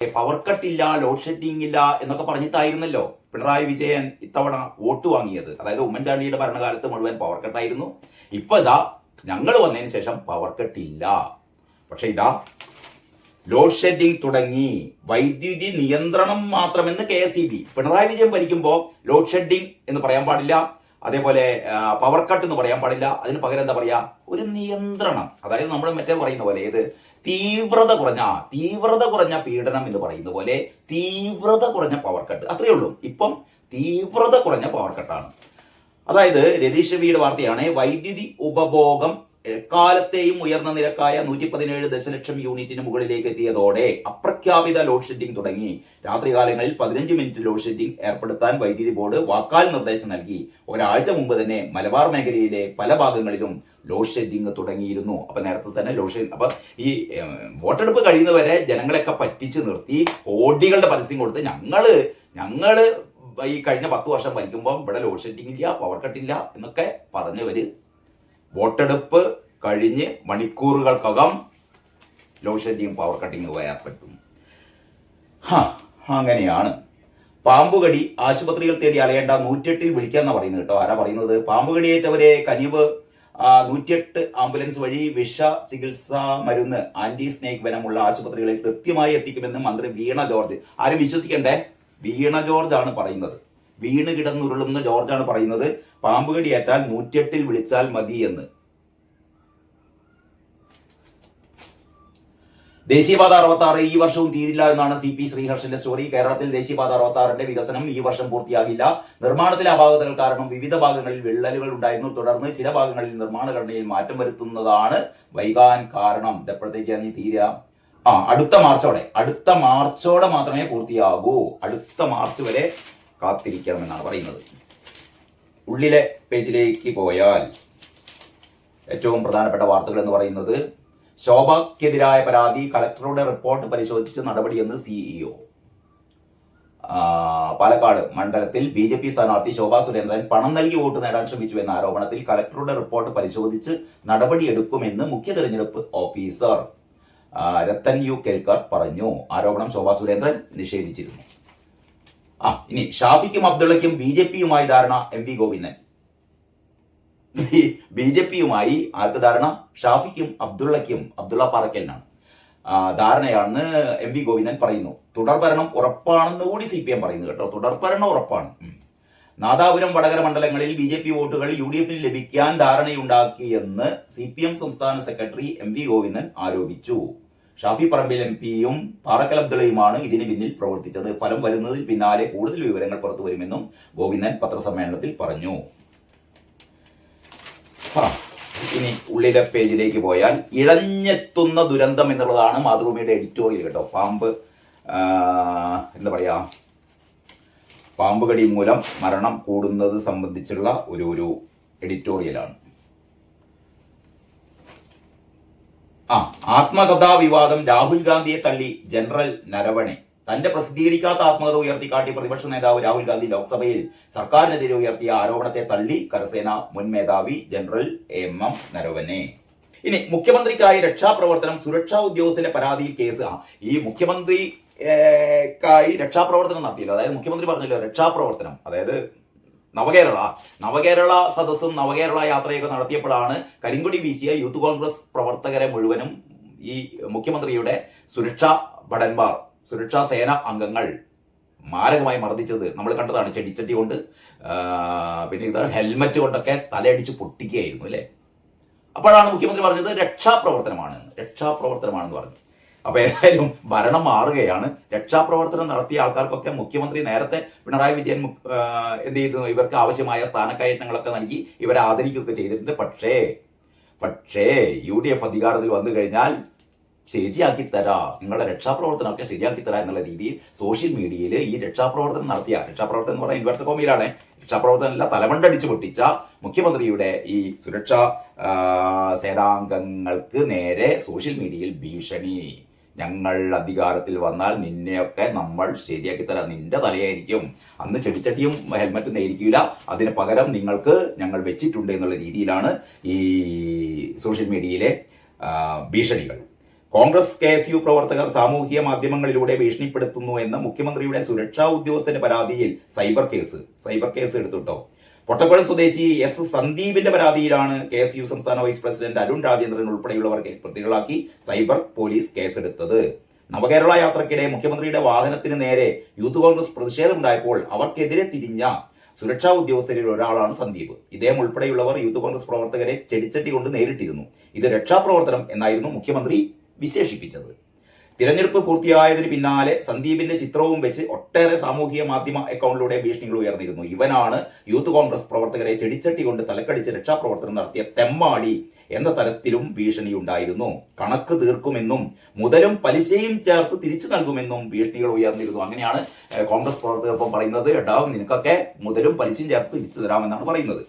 Power കട്ടില്ല, load shedding ഇല്ല എന്നൊക്കെ പറഞ്ഞിട്ടായിരുന്നല്ലോ പിണറായി വിജയൻ ഇത്തവണ വോട്ട് വാങ്ങിയത്. അതായത് ഉമ്മൻചാണ്ടിയുടെ ഭരണകാലത്ത് മുഴുവൻ പവർ കട്ടായിരുന്നു. ഇപ്പൊ ഇതാ ഞങ്ങൾ വന്നതിന് ശേഷം പവർ കട്ടില്ല, പക്ഷെ ഇതാ ലോഡ് ഷെഡിംഗ് തുടങ്ങി. വൈദ്യുതി നിയന്ത്രണം മാത്രമെന്ന് KSEB. പിണറായി വിജയൻ ഭരിക്കുമ്പോൾ ലോഡ് ഷെഡിംഗ് എന്ന് പറയാൻ പാടില്ല, അതേപോലെ പവർ കട്ട് എന്ന് പറയാൻ പാടില്ല. അതിന് പകരം എന്താ പറയാ, ഒരു നിയന്ത്രണം. അതായത് നമ്മൾ മറ്റേ പറയുന്ന പോലെ ഏത് തീവ്രത കുറഞ്ഞ പീഡനം എന്ന് പറയുന്ന പോലെ തീവ്രത കുറഞ്ഞ പവർ കട്ട്, അത്രയേ ഉള്ളൂ. ഇപ്പം തീവ്രത കുറഞ്ഞ പവർ കട്ടാണ്. അതായത് രതീഷ് രവിയുടെ വാർത്തയാണ്. വൈദ്യുതി ഉപഭോഗം എക്കാലത്തെയും ഉയർന്ന നിരക്കായ 117 ദശലക്ഷം യൂണിറ്റിന് മുകളിലേക്ക് എത്തിയതോടെ അപ്രഖ്യാപിത ലോഡ് ഷെഡിംഗ് തുടങ്ങി. രാത്രികാലങ്ങളിൽ 15 മിനിറ്റ് ലോഡ് ഷെഡിംഗ് ഏർപ്പെടുത്താൻ വൈദ്യുതി ബോർഡ് വാക്കാൽ നിർദ്ദേശം നൽകി. ഒരാഴ്ച മുമ്പ് തന്നെ മലബാർ മേഖലയിലെ പല ഭാഗങ്ങളിലും ലോഡ് ഷെഡിംഗ് തുടങ്ങിയിരുന്നു. അപ്പൊ നേരത്തെ തന്നെ ലോഡ് ഷെഡിംഗ്. അപ്പൊ ഈ വോട്ടെടുപ്പ് കഴിയുന്നവരെ ജനങ്ങളെയൊക്കെ പറ്റിച്ച് നിർത്തി കോടികളുടെ പരസ്യം കൊടുത്ത് ഞങ്ങള് ഈ കഴിഞ്ഞ 10 വർഷം ഭരിക്കുമ്പോൾ ഇവിടെ ലോഡ് ഷെഡിംഗ് ഇല്ല, പവർ കട്ടില്ല എന്നൊക്കെ പറഞ്ഞവര് വോട്ടെടുപ്പ് കഴിഞ്ഞ് മണിക്കൂറുകൾക്കകം ലോഡ് ഷെഡിംഗ് പവർ കട്ടിങ് ഏർപ്പെടുത്തും. അങ്ങനെയാണ്. പാമ്പുകടി ആശുപത്രികൾ തേടി അലയേണ്ട 108 വിളിക്കാന്നാ പറയുന്നത് കേട്ടോ. ആരാ പറയുന്നത്? പാമ്പുകടിയേറ്റവരെ കനിവ് 108 ആംബുലൻസ് വഴി വിഷ ചികിത്സാ മരുന്ന് ആന്റി സ്നേക് വനമുള്ള ആശുപത്രികളിൽ കൃത്യമായി എത്തിക്കുമെന്ന് മന്ത്രി വീണ ജോർജ്. ആരും വിശ്വസിക്കണ്ടേ? വീണ ജോർജ് ആണ് പറയുന്നത്. വീണ് കിടന്നുരുളുന്ന ജോർജാണ് പറയുന്നത് പാമ്പുകടിയേറ്റാൽ 108 വിളിച്ചാൽ മതി എന്ന്. ദേശീയപാത 66 ഈ വർഷവും തീരില്ല എന്നാണ് CP ശ്രീഹർഷന്റെ സ്റ്റോറി. കേരളത്തിൽ ദേശീയപാത 66ന്റെ വികസനം ഈ വർഷം പൂർത്തിയാകില്ല. നിർമ്മാണത്തിലെ അപാകതകൾ കാരണം വിവിധ ഭാഗങ്ങളിൽ വിള്ളലുകൾ ഉണ്ടായിരുന്നു. തുടർന്ന് ചില ഭാഗങ്ങളിൽ നിർമ്മാണ ഘടനയിൽ മാറ്റം വരുത്തുന്നതാണ് വൈകാൻ കാരണം. എപ്പോഴത്തേക്കാണ് തീരുക? അടുത്ത മാർച്ചോടെ മാത്രമേ പൂർത്തിയാകൂ. അടുത്ത മാർച്ച് വരെ കാത്തിരിക്കണമെന്നാണ് പറയുന്നത്. ഉള്ളിലെ പേജിലേക്ക് പോയാൽ ഏറ്റവും പ്രധാനപ്പെട്ട വാർത്തകൾ എന്ന് പറയുന്നത് ശോഭയ്ക്കെതിരായ പരാതി കളക്ടറുടെ റിപ്പോർട്ട് പരിശോധിച്ച് നടപടിയെന്ന് CEO. പാലക്കാട് മണ്ഡലത്തിൽ BJP സ്ഥാനാർത്ഥി ശോഭാ സുരേന്ദ്രൻ പണം നൽകി വോട്ട് നേടാൻ ശ്രമിച്ചു എന്ന ആരോപണത്തിൽ കളക്ടറുടെ റിപ്പോർട്ട് പരിശോധിച്ച് നടപടിയെടുക്കുമെന്ന് മുഖ്യ തെരഞ്ഞെടുപ്പ് ഓഫീസർ രത്തൻ യു കേൽക്കർ പറഞ്ഞു. ആരോപണം ശോഭാ സുരേന്ദ്രൻ നിഷേധിച്ചിരുന്നു. ഇനി ഷാഫിക്കും അബ്ദുള്ളയ്ക്കും BJPയുമായി ധാരണ. MV ഗോവിന്ദൻ. BJPയുമായി ആർക്ക് ധാരണ? ഷാഫിക്കും അബ്ദുള്ളയ്ക്കും, അബ്ദുള്ള പാറക്കലിനാണ് ധാരണയാണെന്ന് MV ഗോവിന്ദൻ പറയുന്നു. തുടർഭരണം ഉറപ്പാണെന്ന് കൂടി CPM പറയുന്നു കേട്ടോ. തുടർഭരണം ഉറപ്പാണ്. നാദാപുരം വടകര മണ്ഡലങ്ങളിൽ BJP വോട്ടുകൾ UDFിന് ലഭിക്കാൻ ധാരണയുണ്ടാക്കിയെന്ന് CPM സംസ്ഥാന സെക്രട്ടറി MV ഗോവിന്ദൻ ആരോപിച്ചു. ഷാഫി പറമ്പിൽ MPയും പാറക്കൽ അബ്ദുള്ളയുമാണ് ഇതിന് പിന്നിൽ പ്രവർത്തിച്ചത്. ഫലം വരുന്നതിൽ പിന്നാലെ കൂടുതൽ വിവരങ്ങൾ പുറത്തു വരുമെന്നും ഗോവിന്ദൻ പത്രസമ്മേളനത്തിൽ പറഞ്ഞു. ഇനി ഉള്ളിലെ പേജിലേക്ക് പോയാൽ ഇഴഞ്ഞെത്തുന്ന ദുരന്തം എന്നുള്ളതാണ് മാതൃഭൂമിയുടെ എഡിറ്റോറിയൽ കേട്ടോ. എന്താ പറയാ, പാമ്പ് കടി മൂലം മരണം കൂടുന്നത് സംബന്ധിച്ചുള്ള ഒരു എഡിറ്റോറിയലാണ്. ആത്മകഥാ വിവാദം രാഹുൽ ഗാന്ധിയെ തള്ളി ജനറൽ നരവണെ. തന്റെ പ്രസിദ്ധീകരിക്കാത്ത ആത്മകഥ ഉയർത്തിക്കാട്ടി പ്രതിപക്ഷ നേതാവ് രാഹുൽ ഗാന്ധി ലോക്സഭയിൽ സർക്കാരിനെതിരെ ഉയർത്തിയ ആരോപണത്തെ തള്ളി കരസേന മുൻ മേധാവി ജനറൽ MM നരവനെ. ഇനി മുഖ്യമന്ത്രിക്കായി രക്ഷാപ്രവർത്തനം, സുരക്ഷാ ഉദ്യോഗസ്ഥന്റെ പരാതിയിൽ കേസ്. ഈ മുഖ്യമന്ത്രിക്കായി രക്ഷാപ്രവർത്തനം നടത്തിയല്ലോ. അതായത് മുഖ്യമന്ത്രി പറഞ്ഞല്ലോ രക്ഷാപ്രവർത്തനം, അതായത് നവകേരള സദസ്സും നവകേരള യാത്രയൊക്കെ നടത്തിയപ്പോഴാണ് കരിങ്കൊടി വീശിയ യൂത്ത് കോൺഗ്രസ് പ്രവർത്തകരെ മുഴുവനും ഈ മുഖ്യമന്ത്രിയുടെ സുരക്ഷാ സേന അംഗങ്ങൾ മാരകമായി മർദ്ദിച്ചത് നമ്മൾ കണ്ടതാണ്. ചെടിച്ചട്ടി കൊണ്ട് പിന്നെ ഇതാണ് ഹെൽമറ്റ് കൊണ്ടൊക്കെ തലയടിച്ച് പൊട്ടിക്കുകയായിരുന്നു അല്ലേ. അപ്പോഴാണ് മുഖ്യമന്ത്രി പറഞ്ഞത് രക്ഷാപ്രവർത്തനമാണെന്ന് പറഞ്ഞു. അപ്പൊ ഏതായാലും ഭരണം മാറുകയാണ്. രക്ഷാപ്രവർത്തനം നടത്തിയ ആൾക്കാർക്കൊക്കെ മുഖ്യമന്ത്രി നേരത്തെ പിണറായി വിജയൻ എന്ത് ചെയ്തു, ഇവർക്ക് ആവശ്യമായ സ്ഥാനക്കയറ്റങ്ങളൊക്കെ നൽകി ഇവരെ ആദരിക്കുകയൊക്കെ ചെയ്തിട്ടുണ്ട്. പക്ഷേ UDF അധികാരത്തിൽ വന്നു കഴിഞ്ഞാൽ ശരിയാക്കി തരാം, നിങ്ങളുടെ രക്ഷാപ്രവർത്തനമൊക്കെ ശരിയാക്കി തരാം എന്നുള്ള രീതിയിൽ സോഷ്യൽ മീഡിയയിൽ ഈ രക്ഷാപ്രവർത്തനം എന്ന് പറഞ്ഞാൽ ഇൻവെർട്ടർ കോമിയിലാണ്. രക്ഷാപ്രവർത്തനമല്ല, തലമണ്ടടിച്ച് പൊട്ടിച്ച മുഖ്യമന്ത്രിയുടെ ഈ സുരക്ഷാ സേനാംഗങ്ങൾക്ക് നേരെ സോഷ്യൽ മീഡിയയിൽ ഭീഷണി. ഞങ്ങൾ അധികാരത്തിൽ വന്നാൽ നിന്നെയൊക്കെ നമ്മൾ ശരിയാക്കി തരാം, നിന്റെ തലയായിരിക്കും, അന്ന് ചെടിച്ചട്ടിയും ഹെൽമറ്റും നേരിക്കില്ല, അതിന് പകരം നിങ്ങൾക്ക് ഞങ്ങൾ വെച്ചിട്ടുണ്ട് എന്നുള്ള രീതിയിലാണ് ഈ സോഷ്യൽ മീഡിയയിലെ ഭീഷണികൾ. കോൺഗ്രസ് KSU പ്രവർത്തകർ സാമൂഹിക മാധ്യമങ്ങളിലൂടെ ഭീഷണിപ്പെടുത്തുന്നു എന്ന മുഖ്യമന്ത്രിയുടെ സുരക്ഷാ ഉദ്യോഗസ്ഥന്റെ പരാതിയിൽ സൈബർ കേസ് എടുത്തുട്ടോ. പൊട്ടക്കുളം സ്വദേശി S സന്ദീപിന്റെ പരാതിയിലാണ് KSU സംസ്ഥാന വൈസ് പ്രസിഡന്റ് അരുൺ രാജേന്ദ്രൻ ഉൾപ്പെടെയുള്ളവരെ പ്രതികളാക്കി സൈബർ പോലീസ് കേസെടുത്തത്. നവകേരള യാത്രക്കിടെ മുഖ്യമന്ത്രിയുടെ വാഹനത്തിന് നേരെ യൂത്ത് കോൺഗ്രസ് പ്രതിഷേധമുണ്ടായപ്പോൾ അവർക്കെതിരെ തിരിഞ്ഞ സുരക്ഷാ ഉദ്യോഗസ്ഥരിൽ ഒരാളാണ് സന്ദീപ്. ഇദ്ദേഹം ഉൾപ്പെടെയുള്ളവർ യൂത്ത് കോൺഗ്രസ് പ്രവർത്തകരെ ചെടിച്ചട്ടി കൊണ്ട് നേരിട്ടിരുന്നു. ഇത് രക്ഷാപ്രവർത്തനം എന്നായിരുന്നു മുഖ്യമന്ത്രി വിശേഷിപ്പിച്ചത്. തിരഞ്ഞെടുപ്പ് പൂർത്തിയായതിന് പിന്നാലെ സന്ദീപിന്റെ ചിത്രവും വെച്ച് ഒട്ടേറെ സാമൂഹിക മാധ്യമ അക്കൗണ്ടിലൂടെ ഭീഷണികൾ ഉയർന്നിരുന്നു. ഇവനാണ് യൂത്ത് കോൺഗ്രസ് പ്രവർത്തകരെ ചെടിച്ചട്ടി കൊണ്ട് തലക്കടിച്ച് രക്ഷാപ്രവർത്തനം നടത്തിയ തെമ്മാടി എന്ന തരത്തിലും ഭീഷണി ഉണ്ടായിരുന്നു. കണക്ക് തീർക്കുമെന്നും മുതലും പലിശയും ചേർത്ത് തിരിച്ചു നൽകുമെന്നും ഭീഷണികൾ ഉയർന്നിരുന്നു. അങ്ങനെയാണ് കോൺഗ്രസ് പ്രവർത്തകർ ഇപ്പം പറയുന്നത്, എടാ നിനക്കൊക്കെ മുതലും പലിശയും ചേർത്ത് തിരിച്ചു തരാമെന്നാണ് പറയുന്നത്.